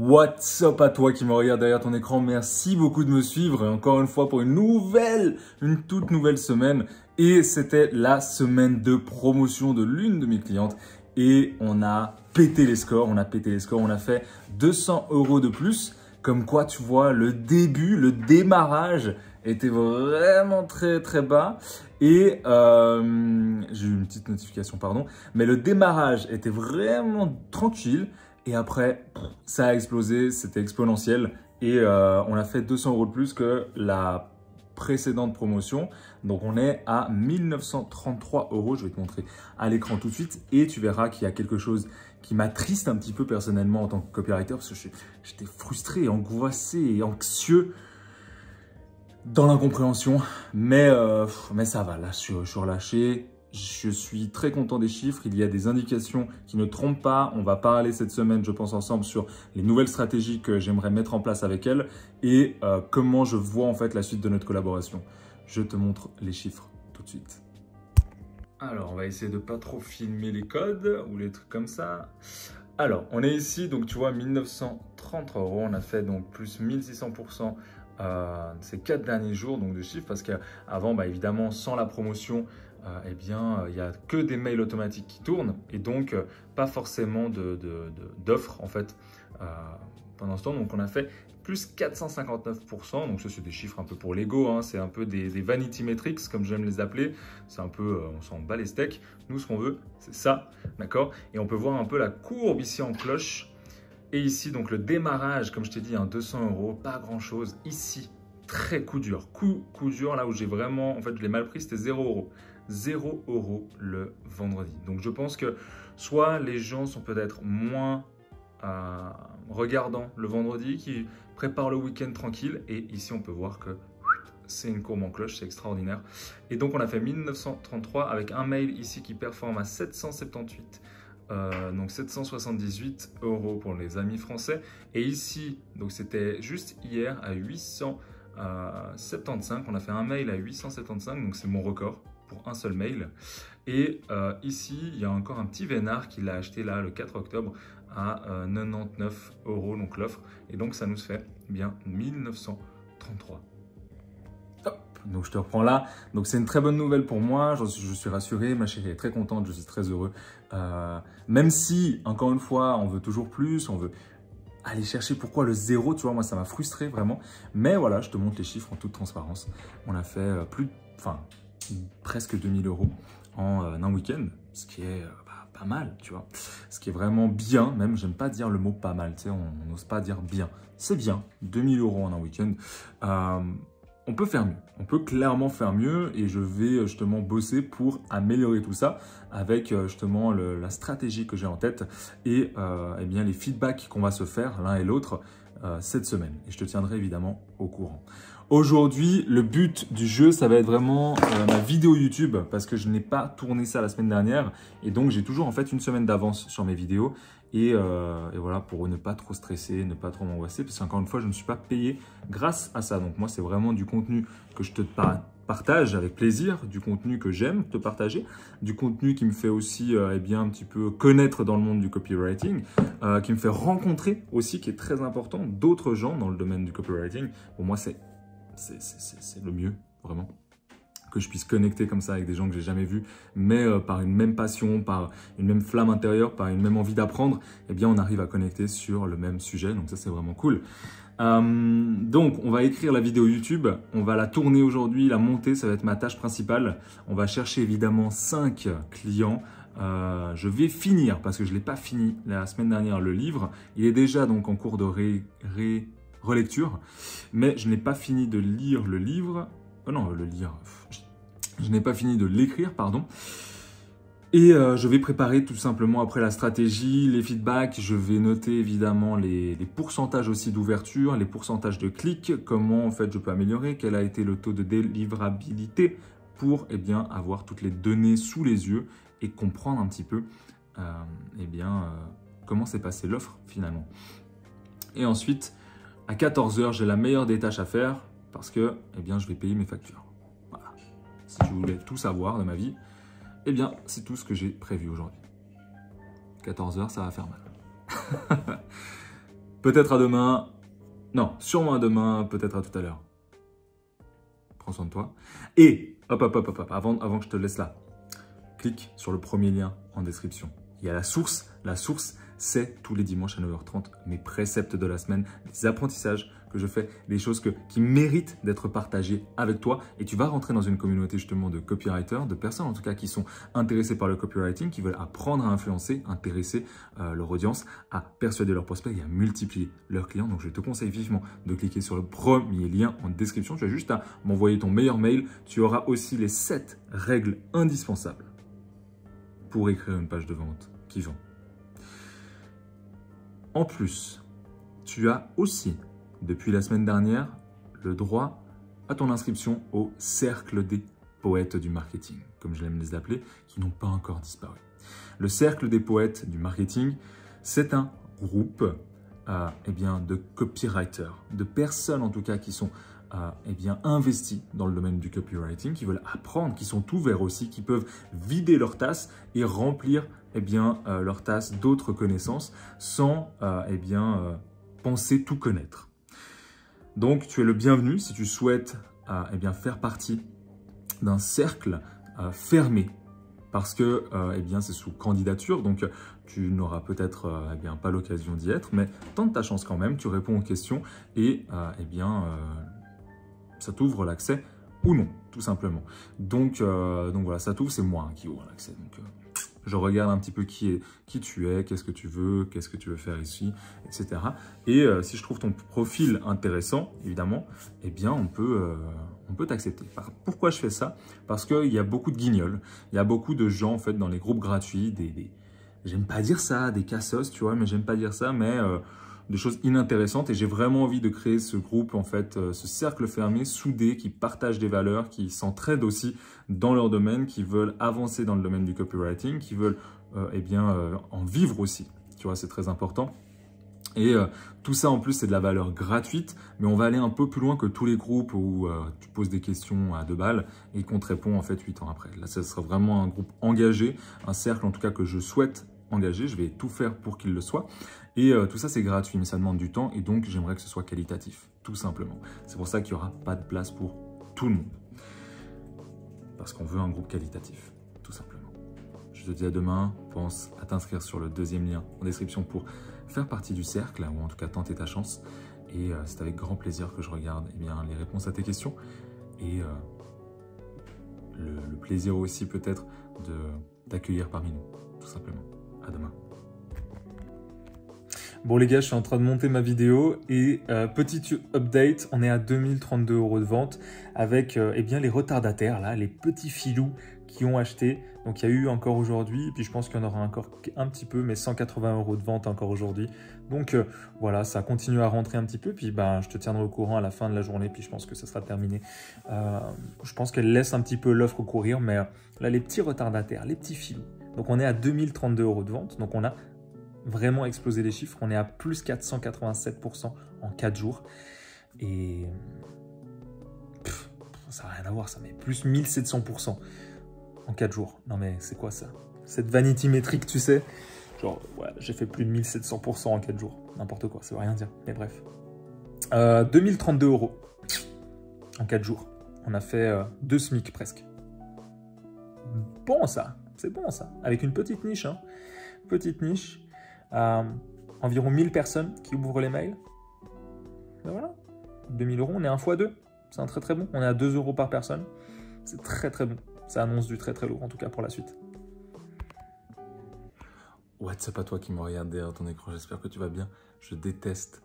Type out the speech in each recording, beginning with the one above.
What's up à toi qui me regarde derrière ton écran, merci beaucoup de me suivre et encore une fois pour une toute nouvelle semaine. Et c'était la semaine de promotion de l'une de mes clientes et on a pété les scores, on a fait 200 € de plus. Comme quoi tu vois, le démarrage était vraiment très bas et j'ai eu une petite notification, pardon, mais le démarrage était vraiment tranquille. Et après, ça a explosé, c'était exponentiel et on a fait 200 € de plus que la précédente promotion. Donc, on est à 1933 €. Je vais te montrer à l'écran tout de suite et tu verras qu'il y a quelque chose qui m'attriste un petit peu personnellement en tant que copywriter parce que j'étais frustré, angoissé et anxieux dans l'incompréhension. Mais ça va, là, je suis relâché. Je suis très content des chiffres, il y a des indications qui ne trompent pas. On va parler cette semaine, je pense, ensemble sur les nouvelles stratégies que j'aimerais mettre en place avec elle et comment je vois en fait la suite de notre collaboration. Je te montre les chiffres tout de suite. Alors, on va essayer de pas trop filmer les codes ou les trucs comme ça. Alors, on est ici, donc tu vois, 1930 €. On a fait donc plus 1600% ces 4 derniers jours donc de chiffres parce qu'avant, évidemment, sans la promotion, il n'y a que des mails automatiques qui tournent et donc pas forcément d'offres en fait pendant ce temps. Donc on a fait plus 459%, donc ça c'est des chiffres un peu pour l'ego, hein. C'est un peu des vanity metrics comme j'aime les appeler, c'est un peu, on s'en bat les steaks, nous ce qu'on veut c'est ça, d'accord. Et on peut voir un peu la courbe ici en cloche et ici donc le démarrage comme je t'ai dit, 200 €, pas grand chose, ici très coup dur là où j'ai vraiment, en fait je l'ai mal pris, c'était 0 €. 0 € le vendredi. Donc je pense que soit les gens sont peut-être moins regardants le vendredi, qui préparent le week-end tranquille. Et ici on peut voir que c'est une courbe en cloche, c'est extraordinaire. Et donc on a fait 1933 avec un mail ici qui performe à 778. Donc 778 € pour les amis français. Et ici, donc c'était juste hier à 875. On a fait un mail à 875, donc c'est mon record pour un seul mail. Et ici, il y a encore un petit vénard qui l'a acheté là le 4 octobre à 99 €, donc l'offre. Et donc, ça nous fait bien 1933. Hop, donc je te reprends là. Donc, c'est une très bonne nouvelle pour moi. Je suis rassuré. Ma chérie est très contente. Je suis très heureux. Même si, encore une fois, on veut toujours plus, on veut aller chercher pourquoi le zéro, tu vois, moi, ça m'a frustré vraiment. Mais voilà, je te montre les chiffres en toute transparence. On a fait presque 2000 € en un week-end, ce qui est pas mal, tu vois. Ce qui est vraiment bien, même, j'aime pas dire le mot pas mal, tu sais, on n'ose pas dire bien. C'est bien, 2000 € en un week-end. On peut faire mieux, on peut clairement faire mieux et je vais justement bosser pour améliorer tout ça avec justement la stratégie que j'ai en tête et eh bien, les feedbacks qu'on va se faire l'un et l'autre cette semaine. Et je te tiendrai évidemment au courant. Aujourd'hui, le but du jeu, ça va être vraiment ma vidéo YouTube parce que je n'ai pas tourné ça la semaine dernière et donc j'ai toujours en fait une semaine d'avance sur mes vidéos et voilà, pour ne pas trop stresser, ne pas trop m'angoisser parce qu'encore une fois, je ne suis pas payé grâce à ça. Donc moi, c'est vraiment du contenu que je te partage avec plaisir, du contenu que j'aime te partager, du contenu qui me fait aussi eh bien, un petit peu connaître dans le monde du copywriting, qui me fait rencontrer aussi, qui est très important, d'autres gens dans le domaine du copywriting. Pour moi, c'est le mieux, vraiment, que je puisse connecter comme ça avec des gens que j'ai jamais vus, mais par une même passion, par une même flamme intérieure, par une même envie d'apprendre, eh bien, on arrive à connecter sur le même sujet. Donc ça, c'est vraiment cool. Donc, on va écrire la vidéo YouTube, on va la tourner aujourd'hui, la monter, ça va être ma tâche principale. On va chercher évidemment 5 clients. Je vais finir, parce que je ne l'ai pas fini la semaine dernière, le livre. Il est déjà donc en cours de relecture, mais je n'ai pas fini de lire le livre. Je n'ai pas fini de l'écrire, pardon. Et je vais préparer tout simplement après la stratégie, les feedbacks. Je vais noter évidemment les pourcentages aussi d'ouverture, les pourcentages de clics, comment en fait je peux améliorer, quel a été le taux de délivrabilité pour eh bien, avoir toutes les données sous les yeux et comprendre un petit peu comment s'est passée l'offre finalement. Et ensuite, à 14 h, j'ai la meilleure des tâches à faire parce que eh bien, je vais payer mes factures. Voilà. Si tu voulais tout savoir de ma vie, eh bien, c'est tout ce que j'ai prévu aujourd'hui. 14 h, ça va faire mal. Peut-être à demain. Non, sûrement à demain, peut-être à tout à l'heure. Prends soin de toi. Et, hop, avant que je te laisse là, clique sur le premier lien en description. Il y a la source. La source, c'est tous les dimanches à 9h30, mes préceptes de la semaine, les apprentissages que je fais, des choses qui méritent d'être partagées avec toi. Et tu vas rentrer dans une communauté justement de copywriters, de personnes en tout cas qui sont intéressées par le copywriting, qui veulent apprendre à influencer, intéresser leur audience, à persuader leurs prospects et à multiplier leurs clients. Donc je te conseille vivement de cliquer sur le premier lien en description. Tu as juste à m'envoyer ton meilleur mail. Tu auras aussi les 7 règles indispensables pour écrire une page de vente qui vend. En plus, tu as aussi, depuis la semaine dernière, le droit à ton inscription au Cercle des Poètes du Marketing, comme je l'aime les appeler, qui n'ont pas encore disparu. Le Cercle des Poètes du Marketing, c'est un groupe de copywriters, de personnes en tout cas qui sont investis dans le domaine du copywriting, qui veulent apprendre, qui sont ouverts aussi, qui peuvent vider leur tasse et remplir leur tasse d'autres connaissances sans penser tout connaître. Donc, tu es le bienvenu si tu souhaites faire partie d'un cercle fermé parce que c'est sous candidature, donc tu n'auras peut-être pas l'occasion d'y être, mais tente ta chance quand même, tu réponds aux questions et ça t'ouvre l'accès ou non, tout simplement. Donc voilà, ça t'ouvre, c'est moi qui ouvre l'accès. Donc je regarde un petit peu qui tu es, qu'est-ce que tu veux faire ici, etc. Et si je trouve ton profil intéressant, évidemment, on peut t'accepter. Pourquoi je fais ça? Parce qu'il y a beaucoup de guignols, il y a beaucoup de gens en fait dans les groupes gratuits, j'aime pas dire ça, des cassos, tu vois, mais j'aime pas dire ça, mais des choses inintéressantes et j'ai vraiment envie de créer ce groupe, en fait, ce cercle fermé, soudé, qui partage des valeurs, qui s'entraident aussi dans leur domaine, qui veulent avancer dans le domaine du copywriting, qui veulent en vivre aussi. Tu vois, c'est très important. Et tout ça, en plus, c'est de la valeur gratuite, mais on va aller un peu plus loin que tous les groupes où tu poses des questions à 2 balles et qu'on te répond en fait 8 ans après. Là, ce sera vraiment un groupe engagé, un cercle en tout cas que je souhaite engagé. Je vais tout faire pour qu'il le soit. Et tout ça, c'est gratuit, mais ça demande du temps et donc j'aimerais que ce soit qualitatif, tout simplement. C'est pour ça qu'il n'y aura pas de place pour tout le monde. Parce qu'on veut un groupe qualitatif, tout simplement. Je te dis à demain, pense à t'inscrire sur le 2e lien en description pour faire partie du cercle, ou en tout cas tenter ta chance. Et c'est avec grand plaisir que je regarde les réponses à tes questions. Et le plaisir aussi peut-être de t'accueillir parmi nous, tout simplement. À demain. Bon les gars, je suis en train de monter ma vidéo et petit update, on est à 2032 € de vente avec les retardataires, là, les petits filous qui ont acheté. Donc il y a eu encore aujourd'hui, et puis je pense qu'il y en aura encore un petit peu, mais 180 € de vente encore aujourd'hui. Donc voilà, ça continue à rentrer un petit peu, puis je te tiendrai au courant à la fin de la journée, puis je pense que ça sera terminé. Je pense qu'elle laisse un petit peu l'offre courir, mais là les petits retardataires, les petits filous. Donc on est à 2032 € de vente, donc on a vraiment explosé les chiffres. On est à plus 487% en 4 jours. Et ça n'a rien à voir, ça, mais plus 1700% en 4 jours. Non mais c'est quoi ça? Cette vanity métrique, tu sais? Genre, ouais, j'ai fait plus de 1700% en 4 jours. N'importe quoi, ça veut rien dire. Mais bref. 2032 € en 4 jours. On a fait 2 SMIC presque. Bon ça, c'est bon ça. Avec une petite niche, hein. Petite niche. Environ 1000 personnes qui ouvrent les mails. Ben voilà, 2000 €, on est 1 x 2. C'est un très très bon. On est à 2 € par personne. C'est très très bon. Ça annonce du très très lourd en tout cas pour la suite. What's up à toi qui me regarde derrière ton écran, j'espère que tu vas bien. Je déteste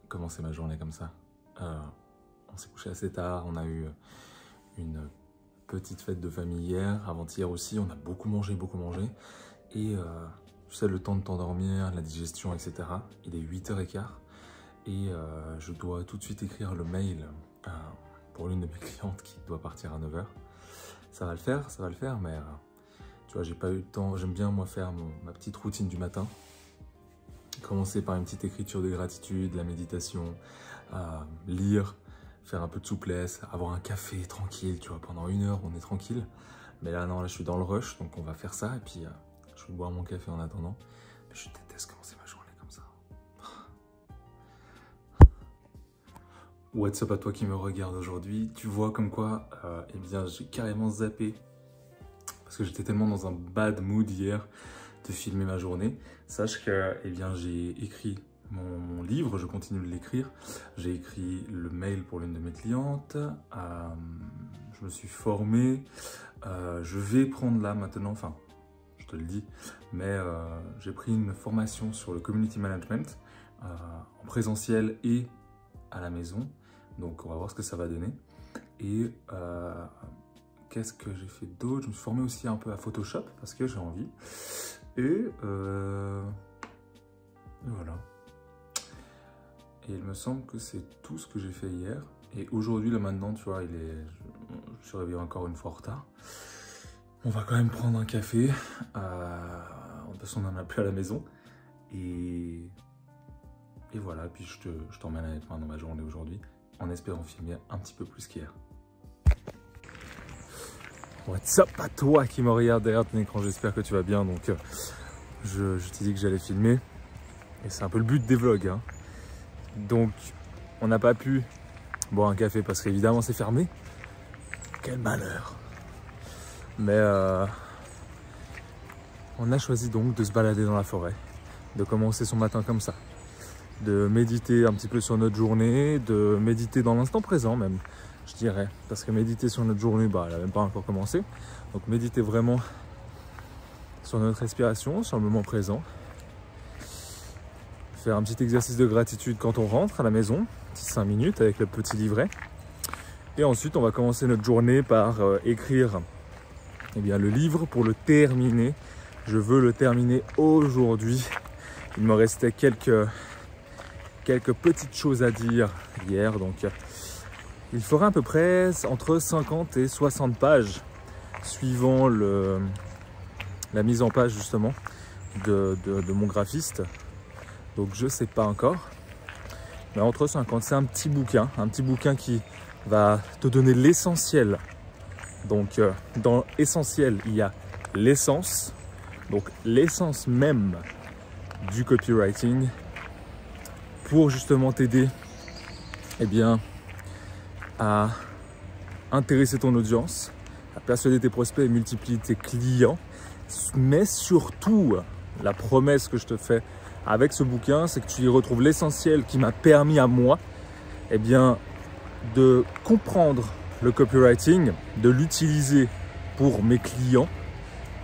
commencer ma journée comme ça. On s'est couché assez tard, on a eu une petite fête de famille hier, avant-hier aussi, on a beaucoup mangé. Et tu sais, le temps de t'endormir, la digestion, etc. Il est 8h15 et je dois tout de suite écrire le mail pour l'une de mes clientes qui doit partir à 9h. Ça va le faire, mais tu vois, j'ai pas eu le temps. J'aime bien, moi, faire ma petite routine du matin. Commencer par une petite écriture de gratitude, la méditation, lire, faire un peu de souplesse, avoir un café tranquille, tu vois, pendant 1 heure, on est tranquille. Mais là, non, là, je suis dans le rush, donc on va faire ça et puis... je vais boire mon café en attendant. Mais je déteste commencer ma journée comme ça. What's up à toi qui me regarde aujourd'hui. Tu vois comme quoi, eh bien j'ai carrément zappé parce que j'étais tellement dans un bad mood hier de filmer ma journée. Sache que eh bien j'ai écrit mon livre, je continue de l'écrire. J'ai écrit le mail pour l'une de mes clientes. Je me suis formé. Je vais prendre là maintenant, enfin je te le dis, mais j'ai pris une formation sur le community management en présentiel et à la maison. Donc on va voir ce que ça va donner. Et qu'est-ce que j'ai fait d'autre? Je me suis formé aussi un peu à Photoshop parce que j'ai envie. Et voilà. Et il me semble que c'est tout ce que j'ai fait hier. Et aujourd'hui, là maintenant, tu vois, je suis réveillé encore une fois en retard. On va quand même prendre un café. De toute façon, on n'en a plus à la maison. Et voilà, puis je t'emmène avec moi dans ma journée aujourd'hui, en espérant filmer un petit peu plus qu'hier. What's up à toi qui me regarde derrière ton écran, j'espère que tu vas bien. Donc je t'ai dit que j'allais filmer, et c'est un peu le but des vlogs, hein. Donc on n'a pas pu boire un café parce qu'évidemment c'est fermé. Quel malheur. Mais on a choisi donc de se balader dans la forêt, de commencer son matin comme ça, de méditer un petit peu sur notre journée, de méditer dans l'instant présent même, je dirais. Parce que méditer sur notre journée, elle n'a même pas encore commencé. Donc méditer vraiment sur notre respiration, sur le moment présent. Faire un petit exercice de gratitude quand on rentre à la maison, 5 minutes avec le petit livret. Et ensuite, on va commencer notre journée par écrire le livre pour le terminer. Je veux le terminer aujourd'hui. Il me restait quelques petites choses à dire hier, donc il fera à peu près entre 50 et 60 pages suivant la mise en page justement de mon graphiste. Donc je sais pas encore, mais entre 50, c'est un petit bouquin qui va te donner l'essentiel. Donc dans l'essentiel, il y a l'essence, donc l'essence même du copywriting, pour justement t'aider à intéresser ton audience, à persuader tes prospects et multiplier tes clients. Mais surtout, la promesse que je te fais avec ce bouquin, c'est que tu y retrouves l'essentiel qui m'a permis à moi de comprendre le copywriting, de l'utiliser pour mes clients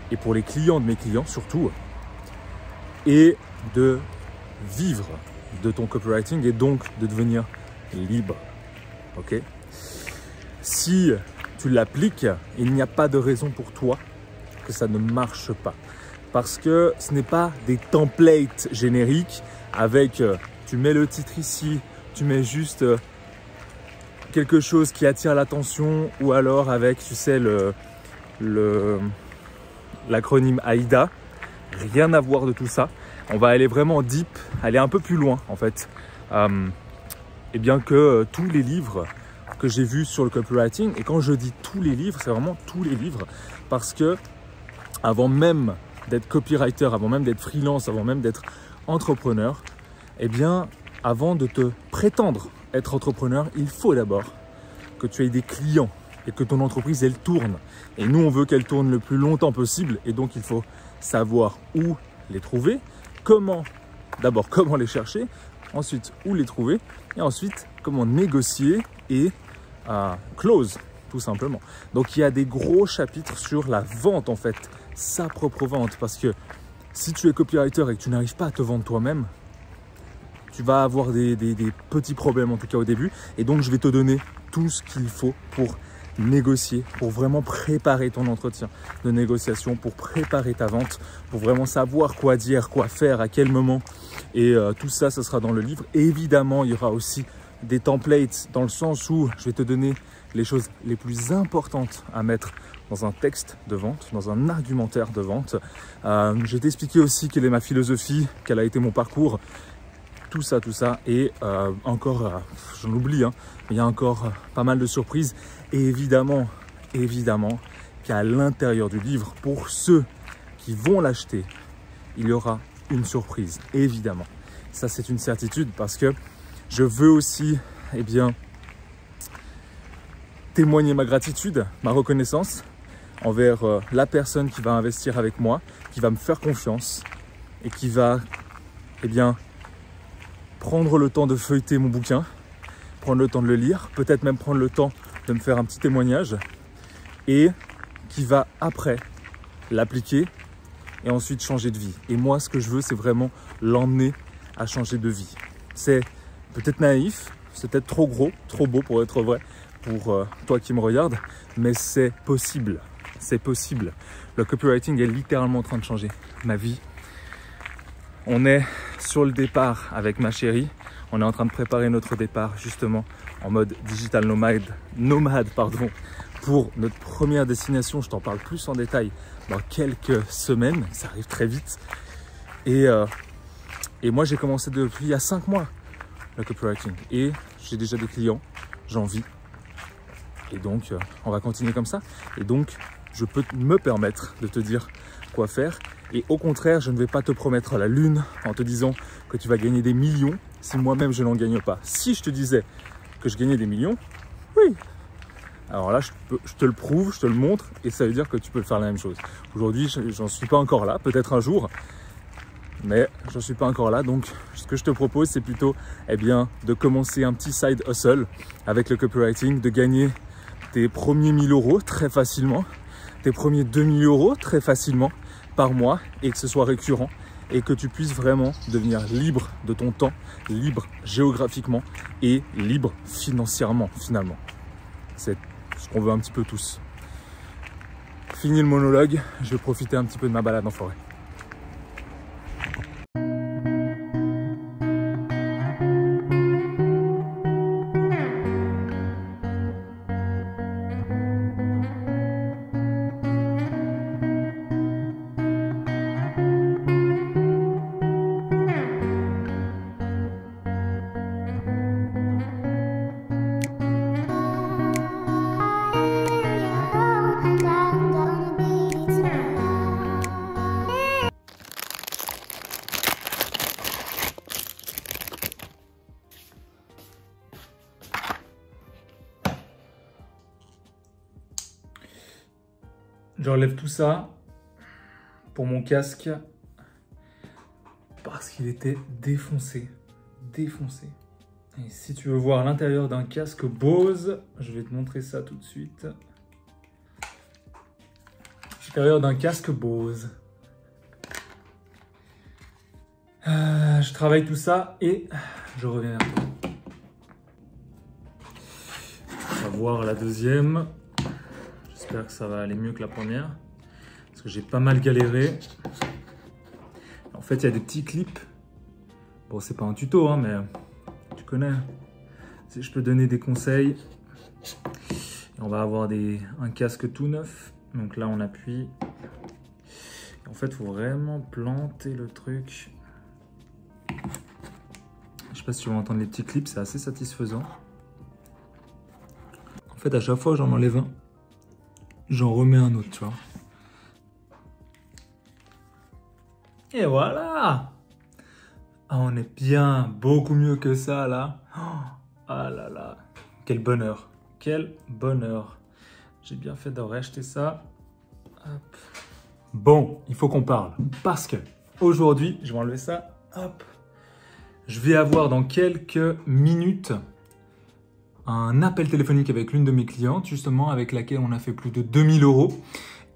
et pour les clients de mes clients surtout, et de vivre de ton copywriting et donc de devenir libre. Ok? Si tu l'appliques, il n'y a pas de raison pour toi que ça ne marche pas. Parce que ce n'est pas des templates génériques avec tu mets le titre ici, tu mets juste quelque chose qui attire l'attention, ou alors avec, tu sais, l'acronyme AIDA. Rien à voir de tout ça. On va aller vraiment deep, aller un peu plus loin en fait. Et bien que tous les livres que j'ai vus sur le copywriting, et quand je dis tous les livres, c'est vraiment tous les livres, parce que avant même d'être copywriter, avant même d'être freelance, avant même d'être entrepreneur, avant de te prétendre être entrepreneur, il faut d'abord que tu aies des clients et que ton entreprise elle tourne. Et nous, on veut qu'elle tourne le plus longtemps possible, et donc il faut savoir où les trouver, d'abord comment les chercher, ensuite où les trouver, et ensuite comment négocier et close tout simplement. Donc il y a des gros chapitres sur la vente en fait, sa propre vente, parce que si tu es copywriter et que tu n'arrives pas à te vendre toi-même, tu vas avoir des petits problèmes en tout cas au début, et donc je vais te donner tout ce qu'il faut pour négocier, pour vraiment préparer ton entretien de négociation, pour préparer ta vente, pour vraiment savoir quoi dire, quoi faire, à quel moment. Et tout ça, ce sera dans le livre. Et évidemment, il y aura aussi des templates dans le sens où je vais te donner les choses les plus importantes à mettre dans un texte de vente, dans un argumentaire de vente. Je vais t'expliquer aussi quelle est ma philosophie, quel a été mon parcours, tout ça. Et encore, j'en oublie, hein, mais il y a encore pas mal de surprises. Et évidemment qu'à l'intérieur du livre, pour ceux qui vont l'acheter, il y aura une surprise, évidemment. Ça, c'est une certitude, parce que je veux aussi témoigner ma gratitude, ma reconnaissance envers la personne qui va investir avec moi, qui va me faire confiance et qui va, eh bien, prendre le temps de feuilleter mon bouquin, prendre le temps de le lire, peut-être même prendre le temps de me faire un petit témoignage et qui va après l'appliquer et ensuite changer de vie. Et moi, ce que je veux, c'est vraiment l'emmener à changer de vie. C'est peut-être naïf, c'est peut-être trop gros, trop beau pour être vrai pour toi qui me regardes, mais c'est possible. C'est possible. Le copywriting est littéralement en train de changer ma vie. On est sur le départ avec ma chérie. On est en train de préparer notre départ justement en mode digital nomade pour notre première destination. Je t'en parle plus en détail dans quelques semaines. Ça arrive très vite. Et moi, j'ai commencé depuis il y a 5 mois le copywriting. Et j'ai déjà des clients. J'en vis. Et donc, on va continuer comme ça. Et donc, je peux me permettre de te dire quoi faire. Et au contraire, je ne vais pas te promettre la lune en te disant que tu vas gagner des millions si moi-même je n'en gagne pas. Si je te disais que je gagnais des millions, oui. Alors là, je te le prouve, je te le montre et ça veut dire que tu peux faire la même chose. Aujourd'hui, j'en suis pas encore là, peut-être un jour, mais j'en suis pas encore là. Donc, ce que je te propose, c'est plutôt de commencer un petit side hustle avec le copywriting, de gagner tes premiers 1000 € très facilement, tes premiers 2000 € très facilement par mois et que ce soit récurrent et que tu puisses vraiment devenir libre de ton temps, libre géographiquement et libre financièrement finalement. C'est ce qu'on veut un petit peu tous. Fini le monologue, je vais profiter un petit peu de ma balade en forêt. J'enlève tout ça pour mon casque parce qu'il était défoncé. Défoncé. Et si tu veux voir l'intérieur d'un casque Bose, je vais te montrer ça tout de suite. L'intérieur d'un casque Bose. Je travaille tout ça et je reviens vers toi. On va voir la deuxième. J'espère que ça va aller mieux que la première. Parce que j'ai pas mal galéré. En fait, il y a des petits clips. Bon, c'est pas un tuto, hein, mais tu connais. Si je peux donner des conseils. Et on va avoir un casque tout neuf. Donc là, on appuie. Et en fait, il faut vraiment planter le truc. Je sais pas si tu vas entendre les petits clips, c'est assez satisfaisant. En fait, à chaque fois, j'en enlève un. J'en remets un autre, tu vois. Et voilà! Ah, on est bien, beaucoup mieux que ça, là. Ah là là, quel bonheur. Quel bonheur. J'ai bien fait de racheter ça. Hop. Bon, il faut qu'on parle. Parce que aujourd'hui, je vais enlever ça. Hop. Je vais avoir dans quelques minutes un appel téléphonique avec l'une de mes clientes, justement, avec laquelle on a fait plus de 2000 €.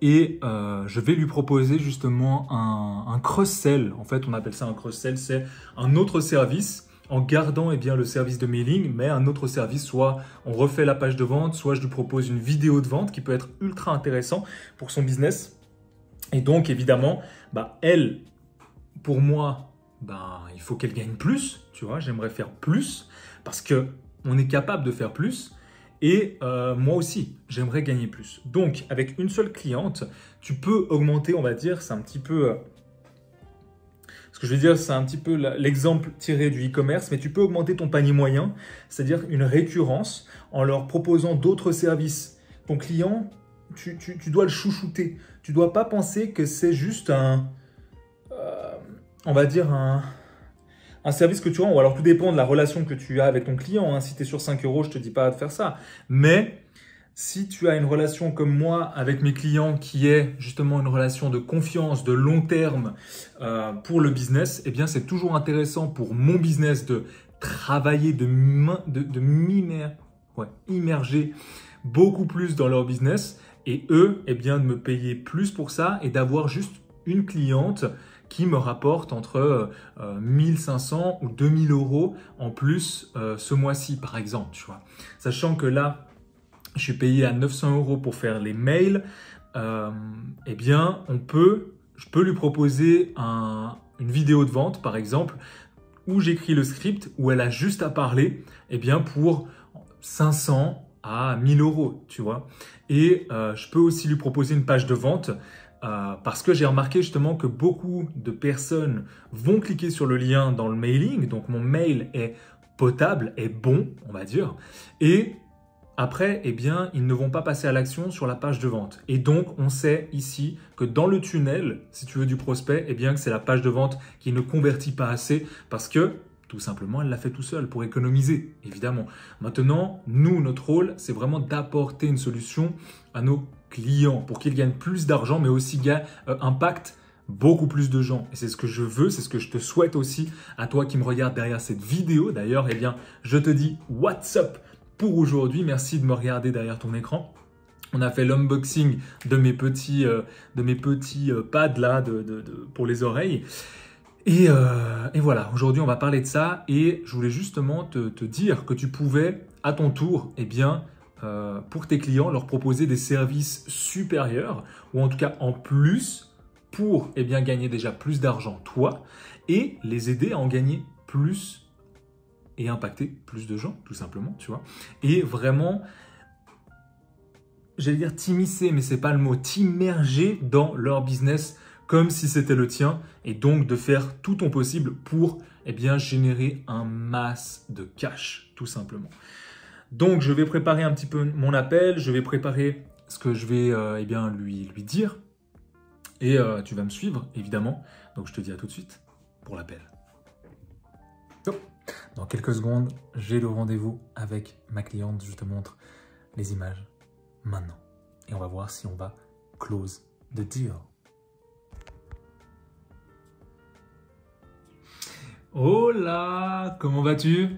Et je vais lui proposer justement un cross-sell. En fait, on appelle ça un cross-sell, c'est un autre service en gardant le service de mailing, mais un autre service, soit on refait la page de vente, soit je lui propose une vidéo de vente qui peut être ultra intéressant pour son business. Et donc, évidemment, elle, pour moi, il faut qu'elle gagne plus, tu vois, j'aimerais faire plus parce que on est capable de faire plus et moi aussi, j'aimerais gagner plus. Donc, avec une seule cliente, tu peux augmenter, on va dire, c'est un petit peu... ce que je veux dire, c'est un petit peu l'exemple tiré du e-commerce, mais tu peux augmenter ton panier moyen, c'est-à-dire une récurrence en leur proposant d'autres services. Ton client, tu dois le chouchouter. Tu ne dois pas penser que c'est juste on va dire un service que tu rends, ou alors tout dépend de la relation que tu as avec ton client. Hein. Si tu es sur 5 €, je ne te dis pas de faire ça. Mais Si tu as une relation comme moi avec mes clients qui est justement une relation de confiance, de long terme pour le business, eh bien c'est toujours intéressant pour mon business de travailler, immerger beaucoup plus dans leur business et eux, eh bien de me payer plus pour ça et d'avoir juste une cliente qui me rapporte entre 1500 ou 2000 euros en plus ce mois-ci par exemple, tu vois. Sachant que là, je suis payé à 900 euros pour faire les mails, eh bien, je peux lui proposer une vidéo de vente, par exemple, où j'écris le script, où elle a juste à parler, eh bien, pour 500 à 1000 euros, tu vois. Et je peux aussi lui proposer une page de vente, parce que j'ai remarqué justement que beaucoup de personnes vont cliquer sur le lien dans le mailing, donc mon mail est potable, est bon, on va dire, et après, eh bien, ils ne vont pas passer à l'action sur la page de vente. Et donc, on sait ici que dans le tunnel, si tu veux, du prospect, eh bien, que c'est la page de vente qui ne convertit pas assez parce que, tout simplement, elle l'a fait tout seul pour économiser, évidemment. Maintenant, nous, notre rôle, c'est vraiment d'apporter une solution à nos clients pour qu'ils gagnent plus d'argent, mais aussi impactent beaucoup plus de gens. Et c'est ce que je veux, c'est ce que je te souhaite aussi à toi qui me regardes derrière cette vidéo. D'ailleurs, eh bien, je te dis what's up pour aujourd'hui. Merci de me regarder derrière ton écran. On a fait l'unboxing de mes petits pads là pour les oreilles. Et voilà, aujourd'hui on va parler de ça et je voulais justement te dire que tu pouvais à ton tour, eh bien, pour tes clients, leur proposer des services supérieurs ou en tout cas en plus pour eh bien, gagner déjà plus d'argent toi et les aider à en gagner plus et impacter plus de gens, tout simplement, tu vois. Et vraiment, j'allais dire t'immiscer, mais c'est pas le mot, t'immerger dans leur business comme si c'était le tien et donc de faire tout ton possible pour eh bien, générer un masse de cash, tout simplement. Donc, je vais préparer un petit peu mon appel, je vais préparer ce que je vais eh bien, lui dire et tu vas me suivre, évidemment. Donc, je te dis à tout de suite pour l'appel. Top. Dans quelques secondes, j'ai le rendez-vous avec ma cliente. Je te montre les images maintenant. Et on va voir si on va close the deal. Oh là, comment vas-tu?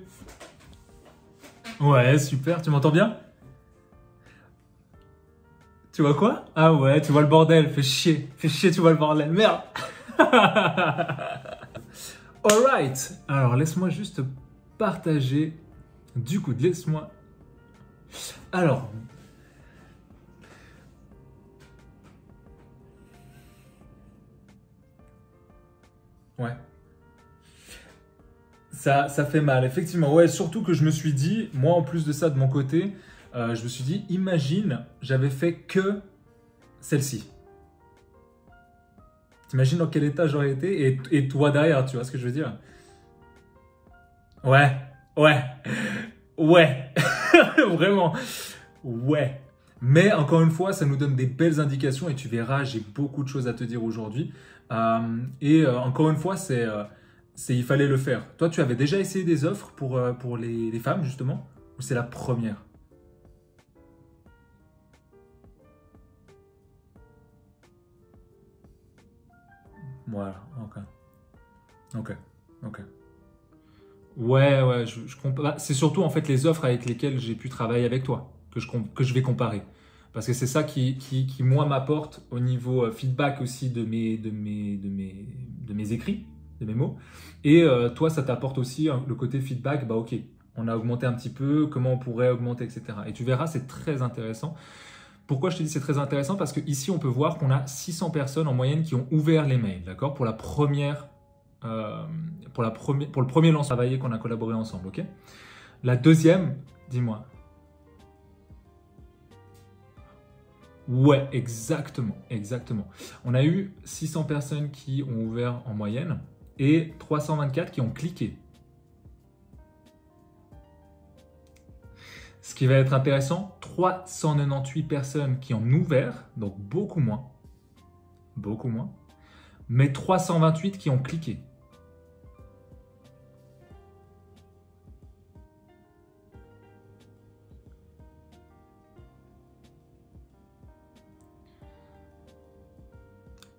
Ouais, super, tu m'entends bien? Tu vois quoi? Ah ouais, tu vois le bordel, fais chier, tu vois le bordel, merde. Alright, alors laisse-moi juste partager. Du coup, laisse-moi. Alors. Ouais. Ça fait mal, effectivement. Ouais, surtout que je me suis dit, moi en plus de ça, de mon côté, je me suis dit, imagine, j'avais fait que celle-ci. T'imagines dans quel état j'aurais été et toi derrière, tu vois ce que je veux dire? Ouais, ouais, ouais, vraiment, ouais. Mais encore une fois, ça nous donne des belles indications et tu verras, j'ai beaucoup de choses à te dire aujourd'hui. Encore une fois, il fallait le faire. Toi, tu avais déjà essayé des offres pour les femmes, justement, ou c'est la première? Voilà, ok. Ok, ok. Ouais, je comprends. Bah, c'est surtout en fait les offres avec lesquelles j'ai pu travailler avec toi que je vais comparer. Parce que c'est ça qui moi, m'apporte au niveau feedback aussi de mes écrits, de mes mots. Et toi, ça t'apporte aussi le côté feedback, bah ok, on a augmenté un petit peu, comment on pourrait augmenter, etc. Et tu verras, c'est très intéressant. Pourquoi je te dis c'est très intéressant? Parce qu'ici, on peut voir qu'on a 600 personnes en moyenne qui ont ouvert les mails, d'accord? Pour le premier lancement travaillé qu'on a collaboré ensemble, ok? La deuxième, dis-moi. Ouais, exactement, exactement. On a eu 600 personnes qui ont ouvert en moyenne et 324 qui ont cliqué. Ce qui va être intéressant, 398 personnes qui ont ouvert, donc beaucoup moins, mais 328 qui ont cliqué.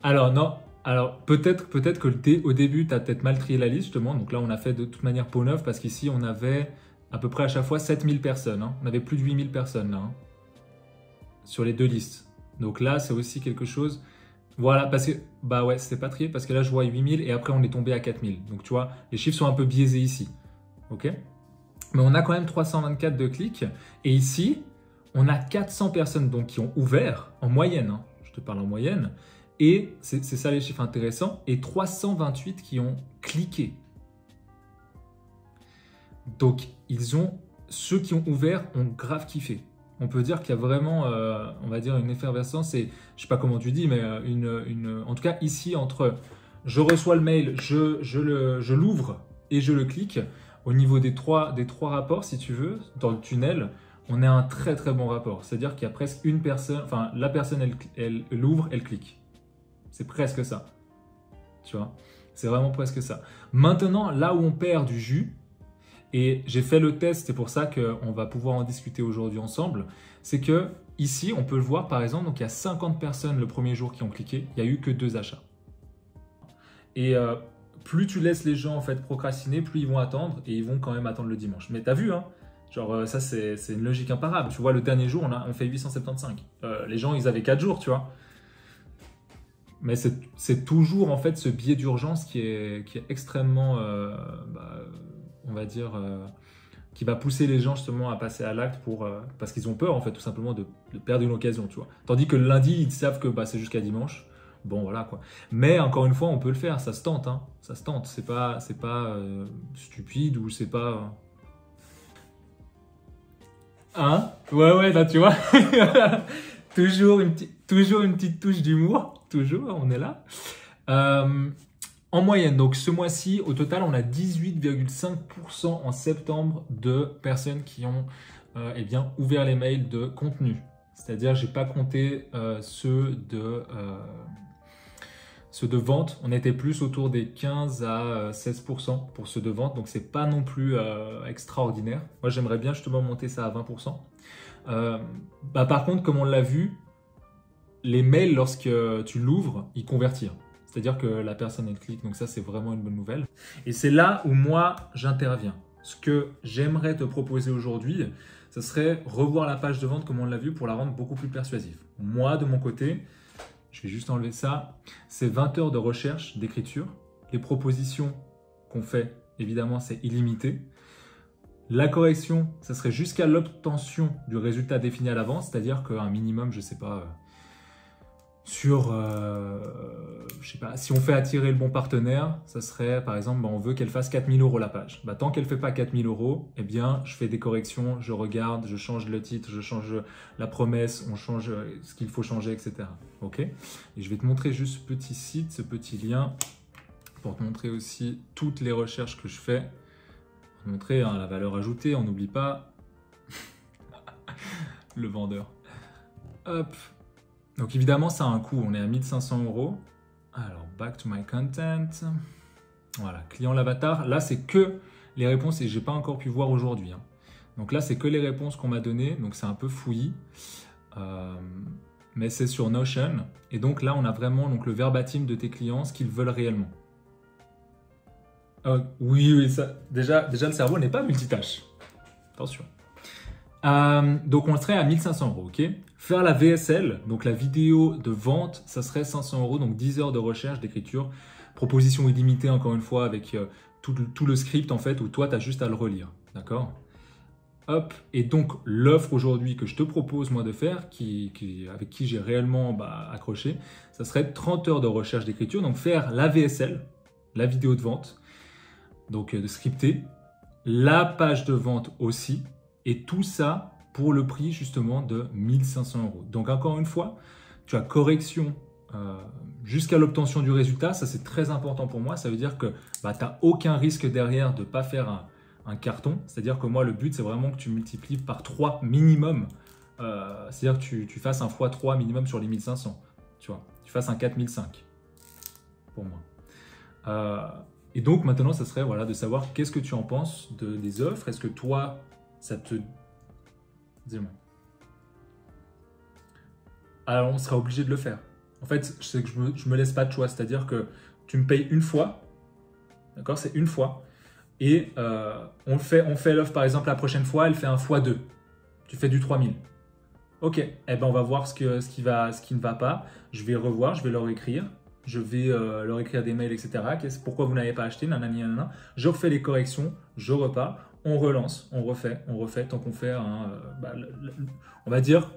Alors non, alors peut-être que au début, tu as peut-être mal trié la liste justement. Donc là, on a fait de toute manière peau neuve parce qu'ici, on avait à peu près à chaque fois 7000 personnes. Hein. On avait plus de 8000 personnes là, hein, sur les deux listes. Donc là, c'est aussi quelque chose... Voilà, parce que, bah ouais, c'était pas trié parce que là, je vois 8000 et après, on est tombé à 4000. Donc tu vois, les chiffres sont un peu biaisés ici. Ok? Mais on a quand même 324 de clics. Et ici, on a 400 personnes donc, qui ont ouvert en moyenne. Hein, je te parle en moyenne. Et c'est ça les chiffres intéressants. Et 328 qui ont cliqué. Donc, ceux qui ont ouvert ont grave kiffé. On peut dire qu'il y a vraiment, on va dire, une effervescence. Et je sais pas comment tu dis, mais en tout cas, ici, entre je reçois le mail, je l'ouvre et je le clique. Au niveau des trois rapports, si tu veux, dans le tunnel, on a un très très bon rapport. C'est-à-dire qu'il y a presque une personne, enfin la personne elle l'ouvre, elle clique. C'est presque ça. Tu vois, c'est vraiment presque ça. Maintenant, là où on perd du jus, et j'ai fait le test, c'est pour ça qu'on va pouvoir en discuter aujourd'hui ensemble, c'est que ici, on peut le voir par exemple, donc il y a 50 personnes le premier jour qui ont cliqué, il n'y a eu que 2 achats. Et plus tu laisses les gens en fait procrastiner, plus ils vont attendre et ils vont quand même attendre le dimanche. Mais t'as vu, hein? Genre ça c'est une logique imparable. Tu vois, le dernier jour, on fait 875. Les gens, ils avaient 4 jours, tu vois. Mais c'est toujours en fait ce biais d'urgence qui est extrêmement, on va dire, qui va pousser les gens justement à passer à l'acte parce qu'ils ont peur en fait tout simplement de perdre une occasion, tu vois. Tandis que le lundi, ils savent que c'est jusqu'à dimanche. Bon, voilà quoi. Mais encore une fois, on peut le faire, ça se tente, hein. Ça se tente. C'est pas stupide ou c'est pas. Hein? Ouais, là tu vois. toujours une petite touche d'humour. Toujours, on est là. En moyenne, donc ce mois-ci, au total, on a 18,5% en septembre de personnes qui ont ouvert les mails de contenu. C'est-à-dire, j'ai pas compté ceux de vente. On était plus autour des 15 à 16% pour ceux de vente, donc c'est pas non plus extraordinaire. Moi, j'aimerais bien justement monter ça à 20%. Par contre, comme on l'a vu, les mails, lorsque tu l'ouvres, ils convertirent. C'est-à-dire que la personne, elle clique, donc ça, c'est vraiment une bonne nouvelle. Et c'est là où moi, j'interviens. Ce que j'aimerais te proposer aujourd'hui, ce serait revoir la page de vente comme on l'a vu pour la rendre beaucoup plus persuasive. Moi, de mon côté, je vais juste enlever ça, c'est 20 heures de recherche, d'écriture. Les propositions qu'on fait, évidemment, c'est illimité. La correction, ça serait jusqu'à l'obtention du résultat défini à l'avance, c'est-à-dire qu'un minimum, je ne sais pas, je sais pas, si on fait attirer le bon partenaire, ça serait par exemple, on veut qu'elle fasse 4000 € la page. Tant qu'elle ne fait pas 4000 €, eh bien, je fais des corrections, je regarde, je change le titre, je change la promesse, on change ce qu'il faut changer, etc. Ok? Et je vais te montrer juste ce petit site, ce petit lien, pour te montrer aussi toutes les recherches que je fais. Pour te montrer la valeur ajoutée, on n'oublie pas le vendeur. Hop. Donc évidemment, ça a un coût, on est à 1500 €. Alors, back to my content. Voilà, client l'avatar. Là, c'est que les réponses et j'ai pas encore pu voir aujourd'hui. Hein. Donc là, c'est que les réponses qu'on m'a données. Donc c'est un peu fouillis. Mais c'est sur Notion. Et donc là, on a vraiment donc, le verbatim de tes clients, ce qu'ils veulent réellement. Oui, ça, déjà, le cerveau n'est pas multitâche. Attention. Donc on serait à 1500 €, ok? Faire la VSL, donc la vidéo de vente, ça serait 500 €, donc 10 heures de recherche, d'écriture, proposition illimitée encore une fois avec tout le script en fait, où toi tu as juste à le relire, d'accord? Hop, et donc l'offre aujourd'hui que je te propose moi de faire, avec qui j'ai réellement accroché, ça serait 30 heures de recherche d'écriture, donc faire la VSL, la vidéo de vente, donc de scripter, la page de vente aussi, et tout ça pour le prix justement de 1500 €. Donc encore une fois, tu as correction jusqu'à l'obtention du résultat. Ça, c'est très important pour moi. Ça veut dire que tu n'as aucun risque derrière de ne pas faire un carton. C'est-à-dire que moi, le but, c'est vraiment que tu multiplies par 3 minimum. C'est-à-dire que tu fasses un x3 minimum sur les 1500. Tu vois, tu fasses un 4005 pour moi. Et donc maintenant, ça serait de savoir qu'est-ce que tu en penses des offres. Est-ce que toi, ça te... Dis-moi. Alors, on sera obligé de le faire. En fait, je sais que je me laisse pas de choix. C'est-à-dire que tu me payes une fois, d'accord? C'est une fois. Et on fait l'offre, par exemple, la prochaine fois, elle fait un x2. Tu fais du 3000. Ok, eh ben on va voir ce qui ne va pas. Je vais revoir, je vais leur écrire. Je vais leur écrire des mails, etc. Pourquoi vous n'avez pas acheté, nanani, nanana. Je refais les corrections, je repars, on relance, on refait, tant qu'on fait on va dire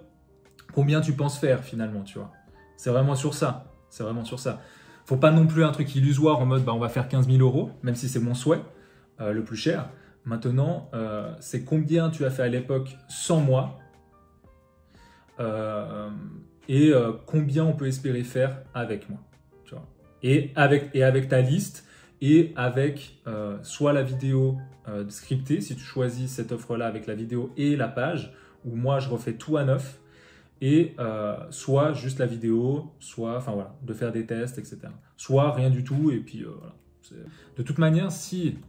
combien tu penses faire finalement, tu vois. C'est vraiment sur ça. C'est vraiment sur ça. Faut pas non plus un truc illusoire en mode on va faire 15 000 €, même si c'est mon souhait le plus cher. Maintenant, c'est combien tu as fait à l'époque sans moi et combien on peut espérer faire avec moi. Tu vois. Et avec ta liste et avec soit la vidéo scriptée, si tu choisis cette offre-là avec la vidéo et la page, où moi je refais tout à neuf, et soit juste la vidéo, soit enfin voilà, de faire des tests, etc. Soit rien du tout, et puis voilà. De toute manière, si...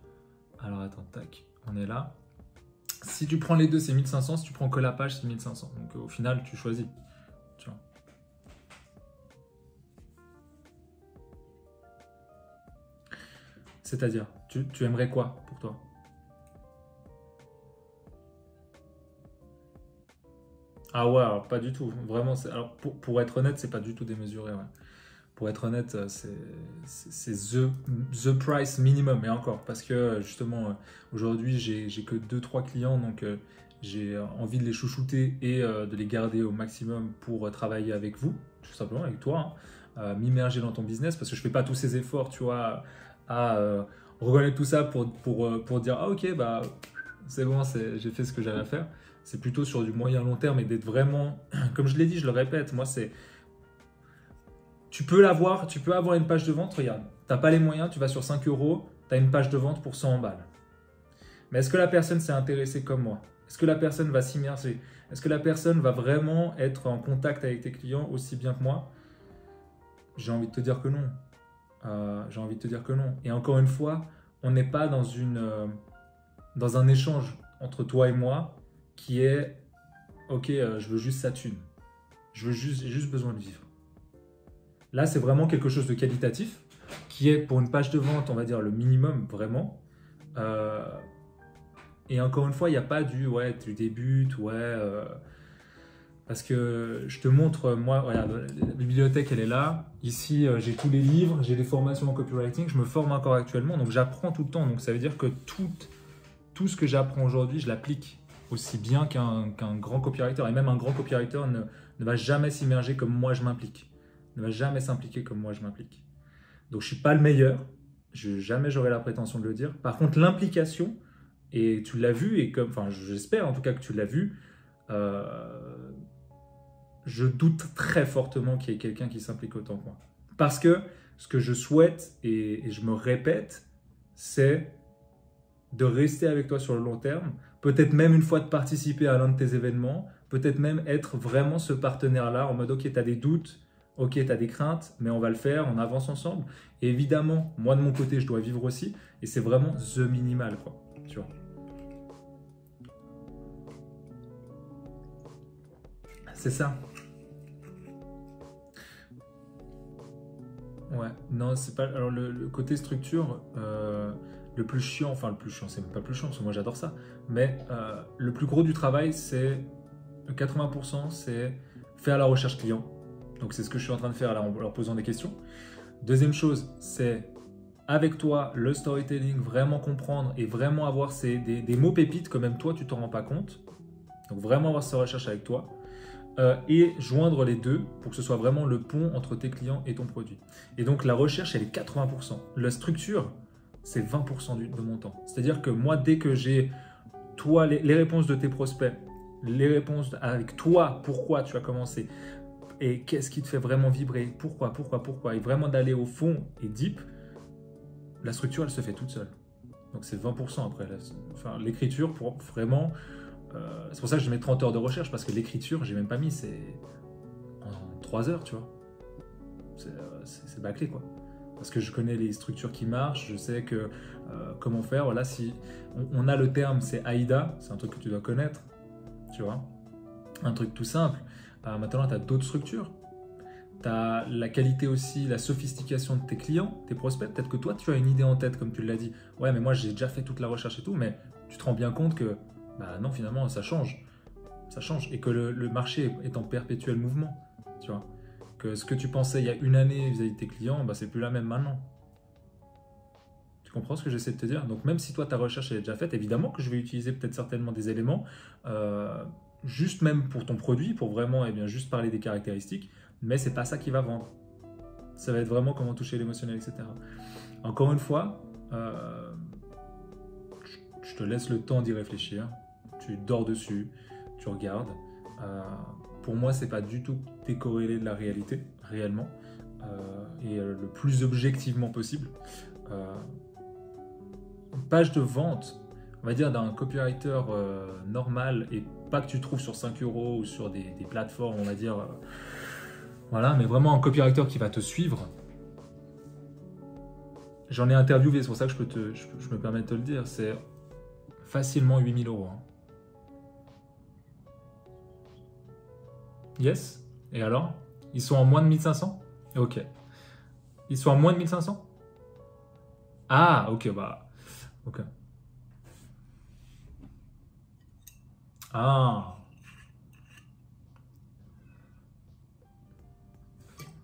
Alors attends, tac, on est là. Si tu prends les deux, c'est 1500. Si tu prends que la page, c'est 1500. Donc au final, tu choisis. Tu vois. C'est-à-dire, tu aimerais quoi pour toi? Ah ouais, alors pas du tout. Vraiment, alors pour être honnête, c'est pas du tout démesuré. Ouais. Pour être honnête, c'est the price minimum, et encore, parce que justement, aujourd'hui, j'ai que 2-3 clients, donc j'ai envie de les chouchouter et de les garder au maximum pour travailler avec vous, tout simplement, avec toi, hein, m'immerger dans ton business, parce que je fais pas tous ces efforts, tu vois, à reconnaître tout ça pour dire, ah ok, bah c'est bon, j'ai fait ce que j'avais à faire. C'est plutôt sur du moyen long terme et d'être vraiment, comme je l'ai dit, je le répète, moi c'est... Tu peux avoir une page de vente, regarde, tu n'as pas les moyens, tu vas sur 5 €, tu as une page de vente pour 100 balles. Mais est-ce que la personne s'est intéressée comme moi? Est-ce que la personne va s'immerger? Est-ce que la personne va vraiment être en contact avec tes clients aussi bien que moi? J'ai envie de te dire que non. J'ai envie de te dire que non. Et encore une fois, on n'est pas dans un échange entre toi et moi qui est « Ok, je veux juste sa thune. J'ai juste besoin de vivre. » Là, c'est vraiment quelque chose de qualitatif, qui est pour une page de vente, on va dire le minimum, vraiment. Et encore une fois, il n'y a pas tu débutes, parce que je te montre, moi, regarde, la bibliothèque, elle est là. Ici, j'ai tous les livres, j'ai des formations en copywriting, je me forme encore actuellement, donc j'apprends tout le temps. Donc ça veut dire que tout ce que j'apprends aujourd'hui, je l'applique aussi bien qu'un grand copywriter. Et même un grand copywriter ne va jamais s'immerger comme moi je m'implique. Ne va jamais s'impliquer comme moi je m'implique. Donc je ne suis pas le meilleur, jamais j'aurai la prétention de le dire. Par contre, l'implication, et tu l'as vu, et enfin j'espère en tout cas que tu l'as vu, je doute très fortement qu'il y ait quelqu'un qui s'implique autant que moi. Parce que ce que je souhaite, et je me répète, c'est de rester avec toi sur le long terme, peut-être même une fois de participer à l'un de tes événements, peut-être même être vraiment ce partenaire-là en mode ok, tu as des doutes, ok, tu as des craintes, mais on va le faire, on avance ensemble. Et évidemment, moi de mon côté, je dois vivre aussi, et c'est vraiment the minimal, quoi, tu vois. C'est ça. Ouais, non, c'est pas. Alors, le côté structure, le plus chiant, c'est même pas le plus chiant, parce que moi j'adore ça, mais le plus gros du travail, c'est 80%, c'est faire la recherche client. Donc, c'est ce que je suis en train de faire là en leur posant des questions. Deuxième chose, c'est avec toi, le storytelling, vraiment comprendre et vraiment avoir des mots pépites que même toi, tu t'en rends pas compte. Donc, vraiment avoir cette recherche avec toi. Et joindre les deux pour que ce soit vraiment le pont entre tes clients et ton produit. Et donc la recherche, elle est 80%. La structure, c'est 20% de mon temps. C'est-à-dire que moi, dès que j'ai toi les réponses de tes prospects, les réponses avec toi, pourquoi tu as commencé et qu'est-ce qui te fait vraiment vibrer, pourquoi, et vraiment d'aller au fond et deep, la structure, elle se fait toute seule. Donc c'est 20% après. L'écriture, pour vraiment... c'est pour ça que je mets 30 heures de recherche, parce que l'écriture, j'ai même pas mis, c'est en 3 heures, tu vois. C'est bâclé, quoi. Parce que je connais les structures qui marchent, je sais que comment faire. Voilà, si on a le terme, c'est AIDA, c'est un truc que tu dois connaître, tu vois. Un truc tout simple. Maintenant, tu as d'autres structures. tu as la qualité aussi, la sophistication de tes clients, tes prospects. Peut-être que toi, tu as une idée en tête, comme tu l'as dit. Ouais, mais moi, j'ai déjà fait toute la recherche et tout, mais tu te rends bien compte que, bah non, finalement, ça change. Ça change. Et que le marché est en perpétuel mouvement, tu vois. Que ce que tu pensais il y a une année vis-à-vis de tes clients, bah, c'est plus la même maintenant. Tu comprends ce que j'essaie de te dire? Donc même si toi, ta recherche est déjà faite, évidemment que je vais utiliser peut-être certainement des éléments, juste même pour ton produit, pour vraiment eh bien, juste parler des caractéristiques, mais c'est pas ça qui va vendre. Ça va être vraiment comment toucher l'émotionnel, etc. Encore une fois, je te laisse le temps d'y réfléchir. Tu dors dessus, tu regardes. Pour moi, c'est pas du tout décorrélé de la réalité, réellement, et le plus objectivement possible. Une page de vente, on va dire d'un copywriter normal, et pas que tu trouves sur 5 euros ou sur des plateformes, on va dire, voilà, mais vraiment un copywriter qui va te suivre. J'en ai interviewé, c'est pour ça que je me permets de te le dire, c'est facilement 8 000 euros. Hein. Yes. Et alors? Ils sont en moins de 1500? Ok. Ils sont en moins de 1500? Ah, ok, bah. Ok. Ah.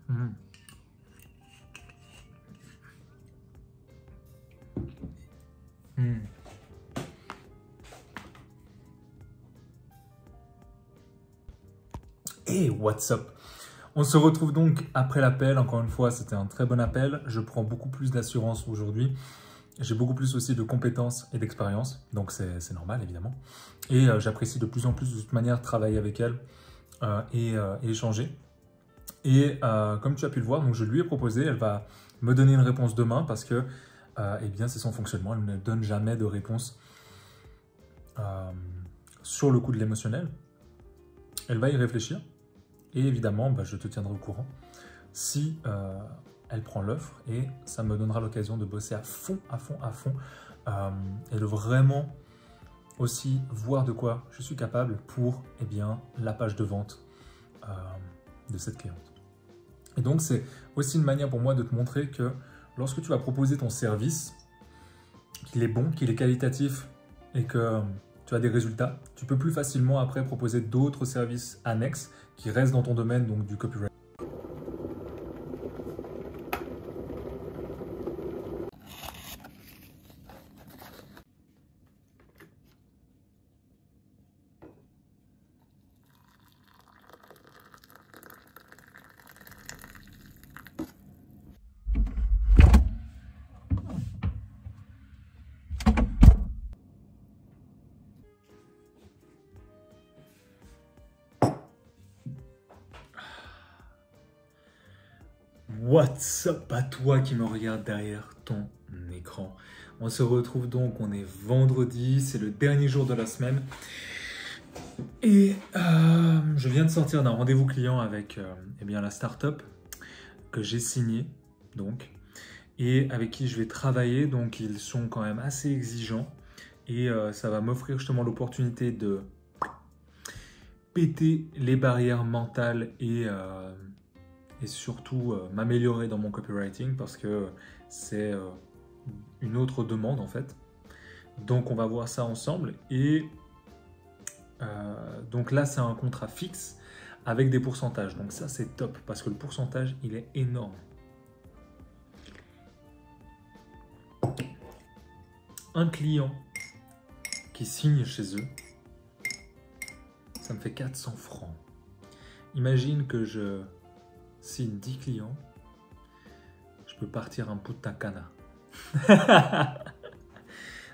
Hmm. Hmm. Et what's up? On se retrouve donc après l'appel. Encore une fois, c'était un très bon appel. Je prends beaucoup plus d'assurance aujourd'hui. J'ai beaucoup plus aussi de compétences et d'expérience. Donc, c'est normal, évidemment. Et j'apprécie de plus en plus de toute manière travailler avec elle et échanger. Et comme tu as pu le voir, donc je lui ai proposé, elle va me donner une réponse demain parce que eh bien, c'est son fonctionnement. Elle ne donne jamais de réponse sur le coup de l'émotionnel. Elle va y réfléchir. Et évidemment, bah, je te tiendrai au courant si elle prend l'offre et ça me donnera l'occasion de bosser à fond et de vraiment aussi voir de quoi je suis capable pour eh bien, la page de vente de cette cliente. Et donc, c'est aussi une manière pour moi de te montrer que lorsque tu vas proposer ton service, qu'il est bon, qu'il est qualitatif et que tu as des résultats, tu peux plus facilement après proposer d'autres services annexes qui restent dans ton domaine, donc du copyright. What's up à toi qui me regarde derrière ton écran. On se retrouve donc, on est vendredi, c'est le dernier jour de la semaine. Et je viens de sortir d'un rendez-vous client avec eh bien, la startup que j'ai signée, donc, et avec qui je vais travailler. Donc ils sont quand même assez exigeants et ça va m'offrir justement l'opportunité de péter les barrières mentales et surtout m'améliorer dans mon copywriting parce que c'est une autre demande en fait. Donc on va voir ça ensemble et donc là c'est un contrat fixe avec des pourcentages. Donc ça c'est top parce que le pourcentage il est énorme. Un client qui signe chez eux, ça me fait 400 francs. Imagine que je signe 10 clients, je peux partir un Punta Cana.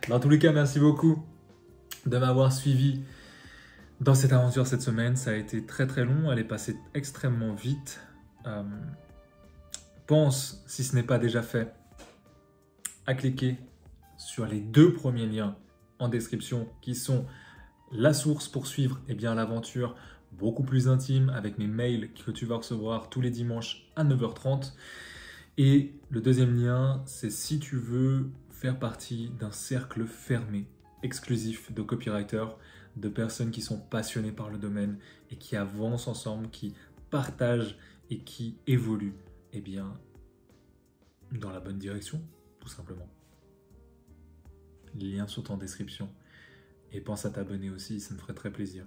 Dans tous les cas, merci beaucoup de m'avoir suivi dans cette aventure cette semaine. Ça a été très très long, elle est passée extrêmement vite. Pense, si ce n'est pas déjà fait, à cliquer sur les 2 premiers liens en description qui sont la source pour suivre eh bien, l'aventure beaucoup plus intime avec mes mails que tu vas recevoir tous les dimanches à 9h30. Et le deuxième lien, c'est si tu veux faire partie d'un cercle fermé, exclusif de copywriters, de personnes qui sont passionnées par le domaine et qui avancent ensemble, qui partagent et qui évolue, eh bien, dans la bonne direction, tout simplement. Les liens sont en description. Et pense à t'abonner aussi, ça me ferait très plaisir.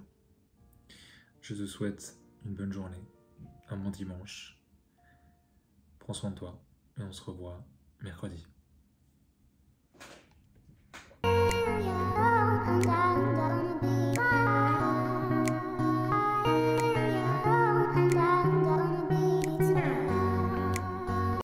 Je te souhaite une bonne journée, un bon dimanche. Prends soin de toi et on se revoit mercredi.